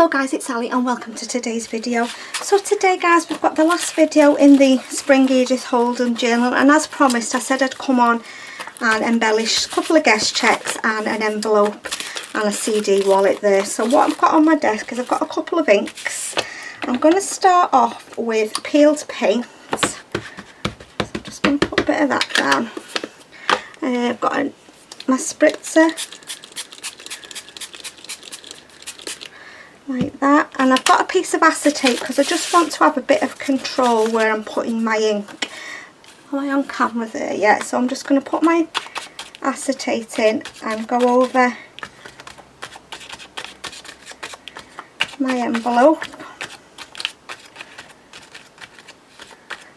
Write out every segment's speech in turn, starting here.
Hello guys, it's Ali and welcome to today's video. So today guys, we've got the last video in the Spring Edith Holden journal, and as promised I said I'd come on and embellish a couple of guest checks and an envelope and a CD wallet there. So what I've got on my desk is I've got a couple of inks. I'm going to start off with peeled paint. So I'm just going to put a bit of that down. I've got my spritzer like that, and I've got a piece of acetate because I just want to have a bit of control where I'm putting my ink. Am I on camera there? Yeah, so I'm just going to put my acetate in and go over my envelope.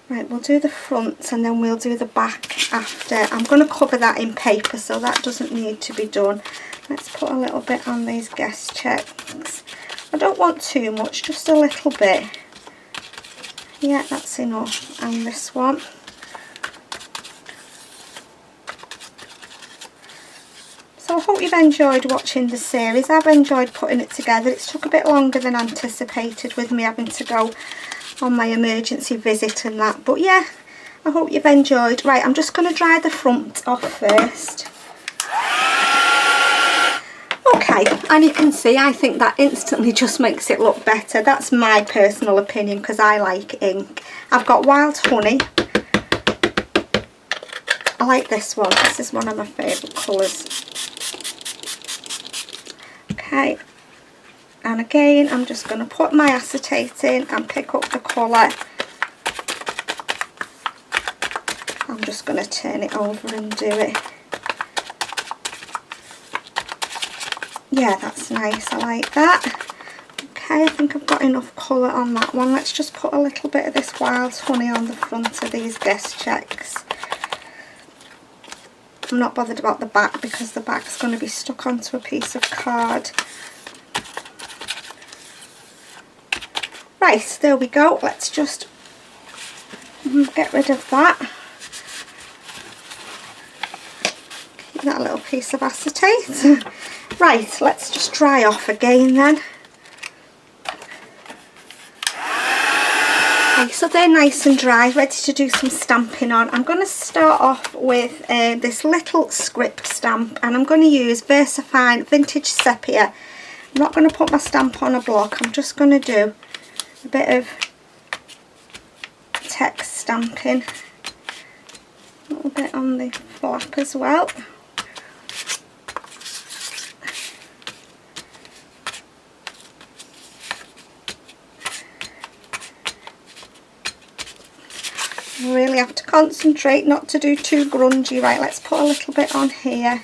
Right, we'll do the front and then we'll do the back after. I'm going to cover that in paper so that doesn't need to be done. Let's put a little bit on these guest checks. I don't want too much, just a little bit. Yeah, that's enough. And this one. So I hope you've enjoyed watching the series. I've enjoyed putting it together. It's took a bit longer than anticipated with me having to go on my emergency visit and that. But yeah, I hope you've enjoyed. Right, I'm just going to dry the front off first. Okay, and you can see I think that instantly just makes it look better. That's my personal opinion because I like ink. I've got wild honey. I like this one. This is one of my favourite colours. Okay, and again I'm just going to put my acetate in and pick up the colour. I'm just going to turn it over and do it. Yeah, that's nice, I like that. Okay, I think I've got enough colour on that one. Let's just put a little bit of this wild honey on the front of these guest checks. I'm not bothered about the back because the back's going to be stuck onto a piece of card. Right, there we go. Let's just get rid of that. Keep that little piece of acetate. Right, let's just dry off again then. Okay, so they're nice and dry, ready to do some stamping on. I'm going to start off with this little script stamp, and I'm going to use VersaFine Vintage Sepia. I'm not going to put my stamp on a block, I'm just going to do a bit of text stamping. A little bit on the flap as well. Really have to concentrate not to do too grungy. Right, let's put a little bit on here.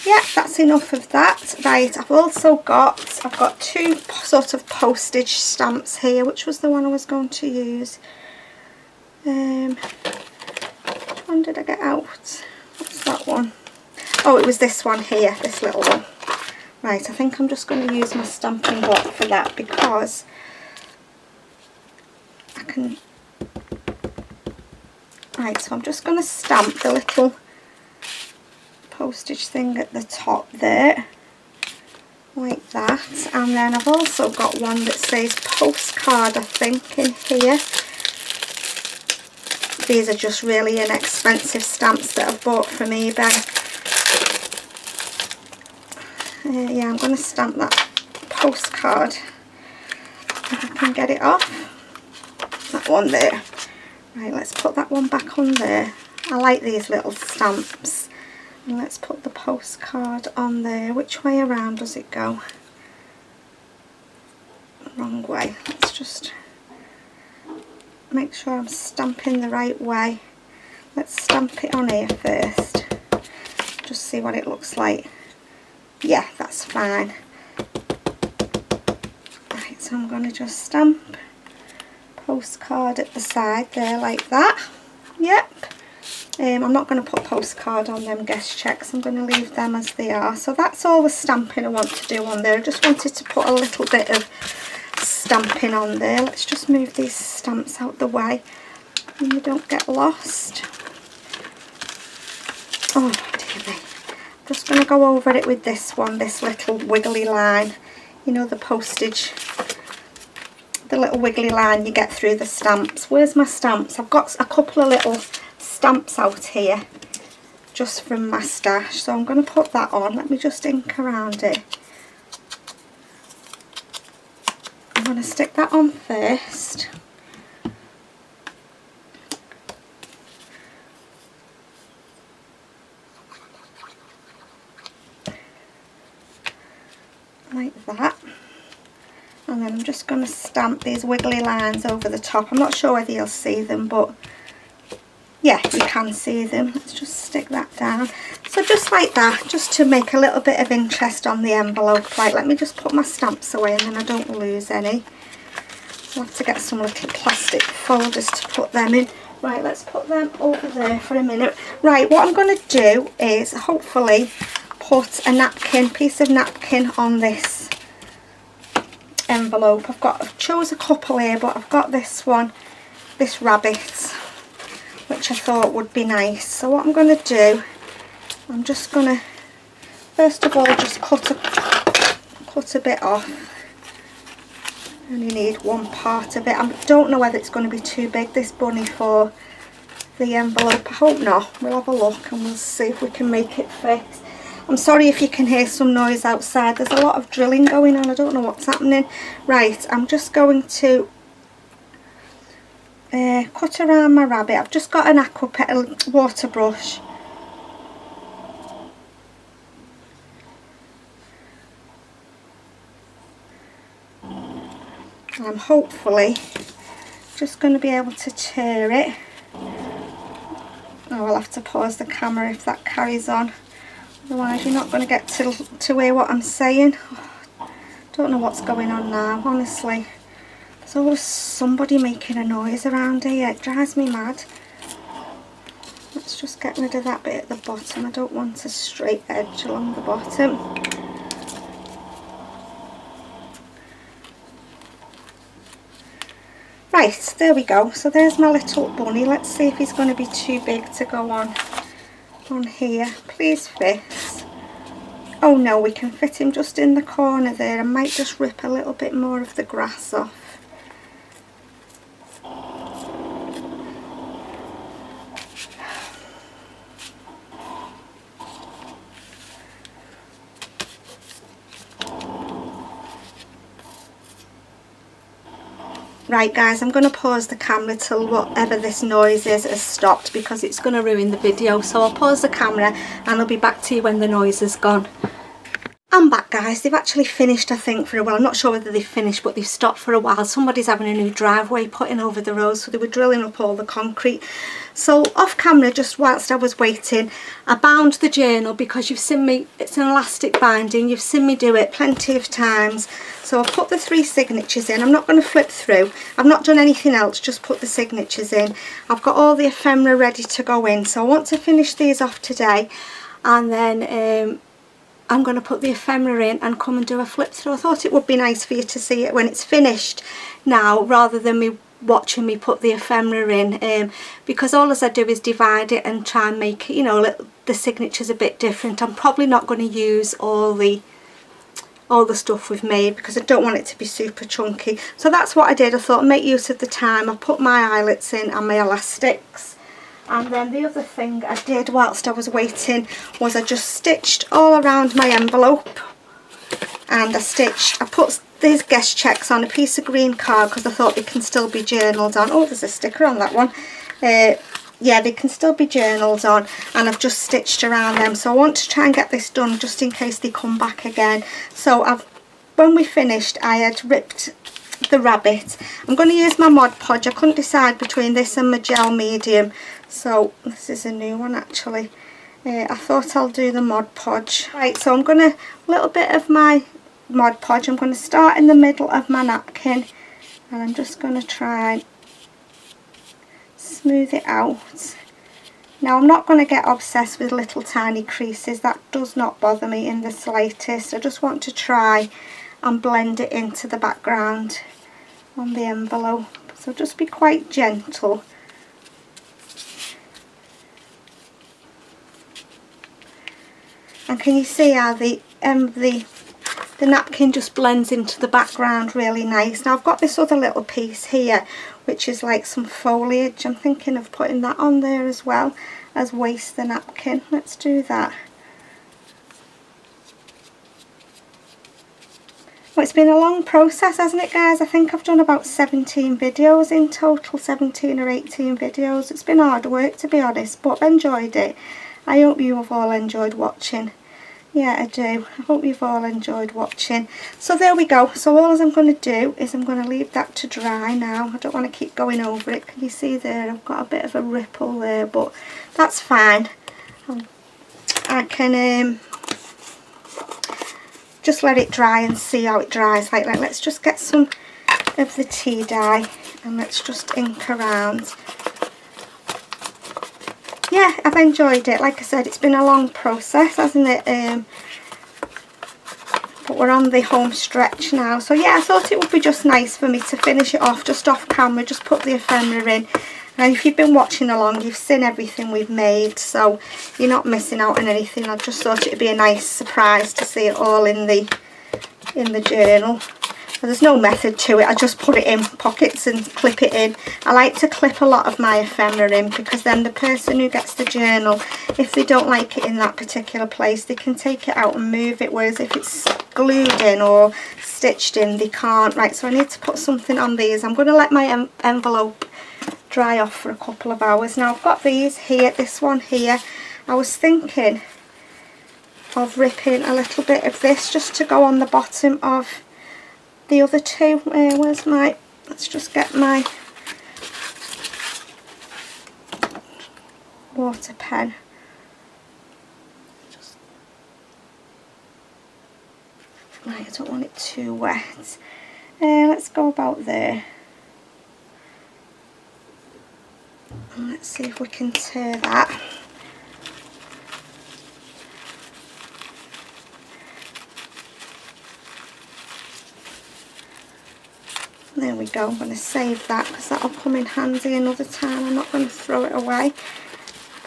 Yeah, that's enough of that. Right, I've got two sort of postage stamps here. Which was the one I was going to use? Which one did I get out? What's that one? Oh, it was this one here, this little one. Right, I think I'm just going to use my stamping block for that because I can... Right, so I'm just going to stamp the little postage thing at the top there, like that. And then I've also got one that says postcard, I think, in here. These are just really inexpensive stamps that I've bought from eBay. Yeah, I'm going to stamp that postcard if I can get it off. That one there. Right, let's put that one back on there. I like these little stamps. And let's put the postcard on there. Which way around does it go? Wrong way. Let's just make sure I'm stamping the right way. Let's stamp it on here first. Just see what it looks like. Yeah, that's fine. Right, so I'm going to just stamp postcard at the side there like that. Yep. I'm not going to put postcard on them guest checks. I'm going to leave them as they are. So that's all the stamping I want to do on there. I just wanted to put a little bit of stamping on there. Let's just move these stamps out the way. and you don't get lost. Oh dear me. I'm just going to go over it with this one, this little wiggly line. You know, the postage, the little wiggly line you get through the stamps. Where's my stamps? I've got a couple of little stamps out here just from my stash, so I'm going to put that on. Let me just ink around it. I'm going to stick that on first. Like that. And then I'm just going to stamp these wiggly lines over the top. I'm not sure whether you'll see them, but yeah, you can see them. Let's just stick that down. So just like that, just to make a little bit of interest on the envelope. Like, let me just put my stamps away and then I don't lose any. I'll have to get some little plastic folders to put them in. Right, let's put them over there for a minute. Right, what I'm going to do is hopefully put a napkin, piece of napkin on this envelope. I've chose a couple here, but I've got this one, this rabbit, which I thought would be nice. So what I'm going to do, I'm just going to first of all just cut a bit off. I only need one part of it. I don't know whether it's going to be too big, this bunny, for the envelope. I hope not. We'll have a look and we'll see if we can make it fit. I'm sorry if you can hear some noise outside. There's a lot of drilling going on. I don't know what's happening. Right, I'm just going to cut around my rabbit. I've just got an aqua petal water brush. I'm hopefully just going to be able to tear it. Oh, I'll have to pause the camera if that carries on. Otherwise you're not going to get to hear what I'm saying. Oh, don't know what's going on now, honestly. There's always somebody making a noise around here. It drives me mad. Let's just get rid of that bit at the bottom. I don't want a straight edge along the bottom. Right, there we go. So there's my little bunny. Let's see if he's going to be too big to go on here. Please fit. Oh no, we can fit him just in the corner there. I might just rip a little bit more of the grass off. Right guys, I'm going to pause the camera till whatever this noise is has stopped, because it's going to ruin the video. So I'll pause the camera and I'll be back to you when the noise is gone. I'm back guys. They've actually finished, I think, for a while. I'm not sure whether they've finished, but they've stopped for a while. Somebody's having a new driveway putting over the road, so they were drilling up all the concrete. So off camera, just whilst I was waiting, I bound the journal, because you've seen me, it's an elastic binding, you've seen me do it plenty of times. So I've put the 3 signatures in. I'm not going to flip through. I've not done anything else, just put the signatures in. I've got all the ephemera ready to go in, so I want to finish these off today, and then I'm going to put the ephemera in and come and do a flip through. I thought it would be nice for you to see it when it's finished now, rather than me watching me put the ephemera in, because all as I do is divide it and try and make, you know, the signatures a bit different. I'm probably not going to use all the stuff we've made, because I don't want it to be super chunky. So that's what I did. I thought I'd make use of the time. I put my eyelets in and my elastics. And then the other thing I did whilst I was waiting was I just stitched all around my envelope, and I put these guest checks on a piece of green card, because I thought they can still be journaled on. Oh, there's a sticker on that one. Yeah, they can still be journaled on, and I've just stitched around them. So I want to try and get this done just in case they come back again. So when we finished, I had ripped the rabbit. I'm going to use my Mod Podge. I couldn't decide between this and my gel medium, so this is a new one actually. I thought I'll do the Mod Podge. Right, so I'm going to, a little bit of my Mod Podge, I'm going to start in the middle of my napkin, and I'm just going to try and smooth it out. Now I'm not going to get obsessed with little tiny creases. That does not bother me in the slightest. I just want to try and blend it into the background on the envelope. So just be quite gentle And can you see how the napkin just blends into the background really nice. Now I've got this other little piece here which is like some foliage. I'm thinking of putting that on there as well as waste the napkin. Let's do that. Well, it's been a long process, hasn't it, guys? I think I've done about 17 videos in total, 17 or 18 videos. It's been hard work, to be honest, but I've enjoyed it. I hope you have all enjoyed watching. Yeah, I do. I hope you've all enjoyed watching. So there we go. So all I'm going to do is I'm going to leave that to dry now. I don't want to keep going over it. Can you see there? I've got a bit of a ripple there, but that's fine. I can just let it dry and see how it dries like that. Let's just get some of the tea dye and let's just ink around. Yeah, I've enjoyed it. Like I said, it's been a long process, hasn't it? But we're on the home stretch now. So yeah, I thought it would be just nice for me to finish it off just off camera, just put the ephemera in. And if you've been watching along, you've seen everything we've made, so you're not missing out on anything. I just thought it would be a nice surprise to see it all in the journal. Well, there's no method to it. I just put it in pockets and clip it in. I like to clip a lot of my ephemera in because then the person who gets the journal, if they don't like it in that particular place, they can take it out and move it, whereas if it's glued in or stitched in, they can't. Right, so I need to put something on these. I'm going to let my envelope dry off for a couple of hours. Now I've got these here, this one here. I was thinking of ripping a little bit of this just to go on the bottom of the other two. Where's my, let's just get my water pen. Right, I don't want it too wet. Let's go about there. And let's see if we can tear that. There we go. I'm going to save that because that'll come in handy another time. I'm not going to throw it away.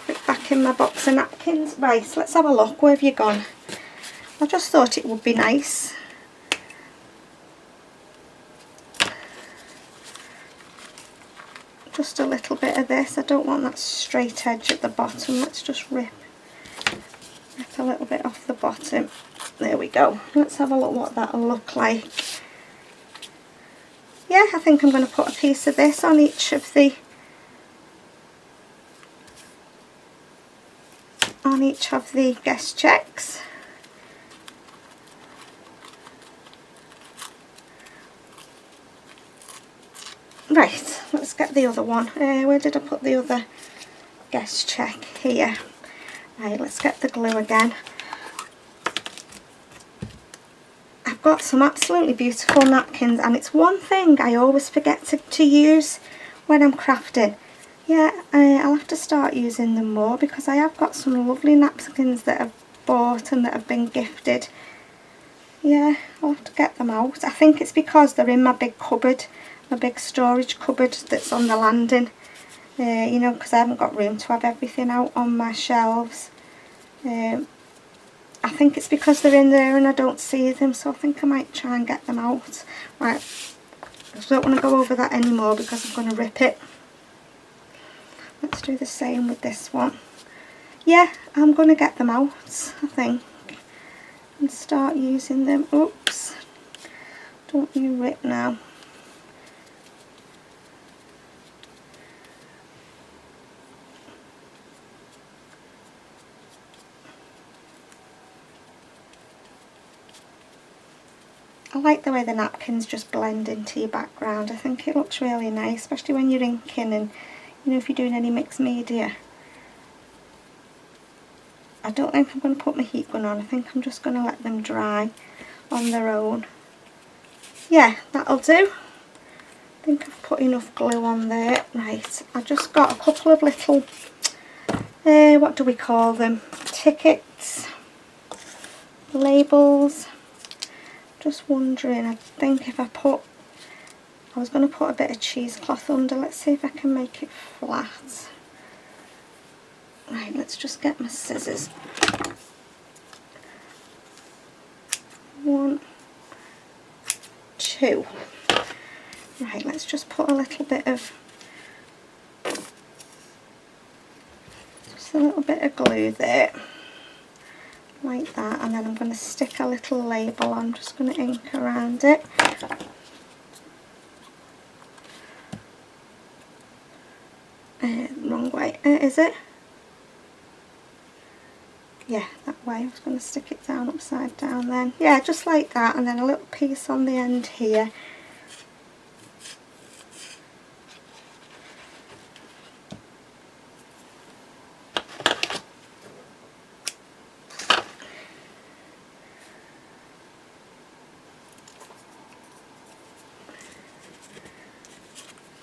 Put it back in my box of napkins. Right, so let's have a look. Where have you gone? I just thought it would be nice. Just a little bit of this. I don't want that straight edge at the bottom. Let's just rip a little bit off the bottom. There we go. Let's have a look what that'll look like. Yeah, I think I'm going to put a piece of this on each of the guest checks. Right, let's get the other one. Where did I put the other guest check? Here. Right, let's get the glue again. I've got some absolutely beautiful napkins, and it's one thing I always forget to use when I'm crafting. Yeah, I'll have to start using them more because I have got some lovely napkins that I've bought and that have been gifted. Yeah, I'll have to get them out. I think it's because they're in my big cupboard, my big storage cupboard that's on the landing. You know, because I haven't got room to have everything out on my shelves. I think it's because they're in there and I don't see them, so I think I might try and get them out. Right, I don't want to go over that anymore because I'm going to rip it. Let's do the same with this one. Yeah, I'm going to get them out, I think, and start using them. Oops, don't you rip now. I like the way the napkins just blend into your background. I think it looks really nice, especially when you're inking and, you know, if you're doing any mixed media. I don't think I'm going to put my heat gun on. I think I'm just going to let them dry on their own. Yeah, that'll do. I think I've put enough glue on there. Right, I've just got a couple of little, what do we call them? Tickets, labels. Just wondering, I think if I was going to put a bit of cheesecloth under. Let's see if I can make it flat. Right, let's just get my scissors. 2. Right, let's just put a little bit of glue there, like that, and then I'm going to stick a little label on. I'm just going to ink around it. Wrong way, is it? Yeah, that way. I was going to stick it down upside down then. Yeah, just like that, and then a little piece on the end here.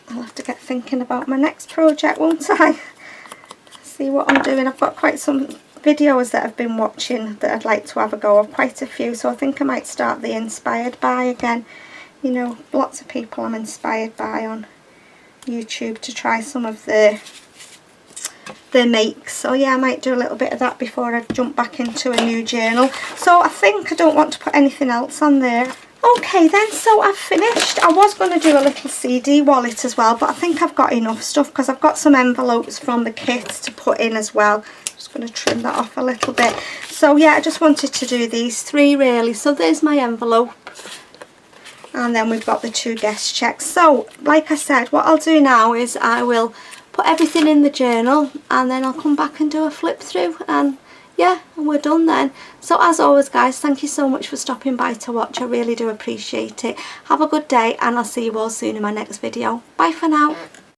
I'll have to get thinking about my next project, won't I? See what I'm doing. I've got quite some videos that I've been watching that I'd like to have a go of, quite a few, so I think I might start the inspired by again. You know, lots of people I'm inspired by on YouTube to try some of their makes. So yeah, I might do a little bit of that before I jump back into a new journal. So I think I don't want to put anything else on there. Okay then, so I've finished. I was going to do a little CD wallet as well, but I think I've got enough stuff because I've got some envelopes from the kit to put in as well. Just going to trim that off a little bit. So yeah, I just wanted to do these 3 really. So there's my envelope, and then we've got the 2 guest checks. So like I said, what I'll do now is I will put everything in the journal, and then I'll come back and do a flip through, and yeah, and we're done then. So as always guys, thank you so much for stopping by to watch. I really do appreciate it. Have a good day, and I'll see you all soon in my next video. Bye for now.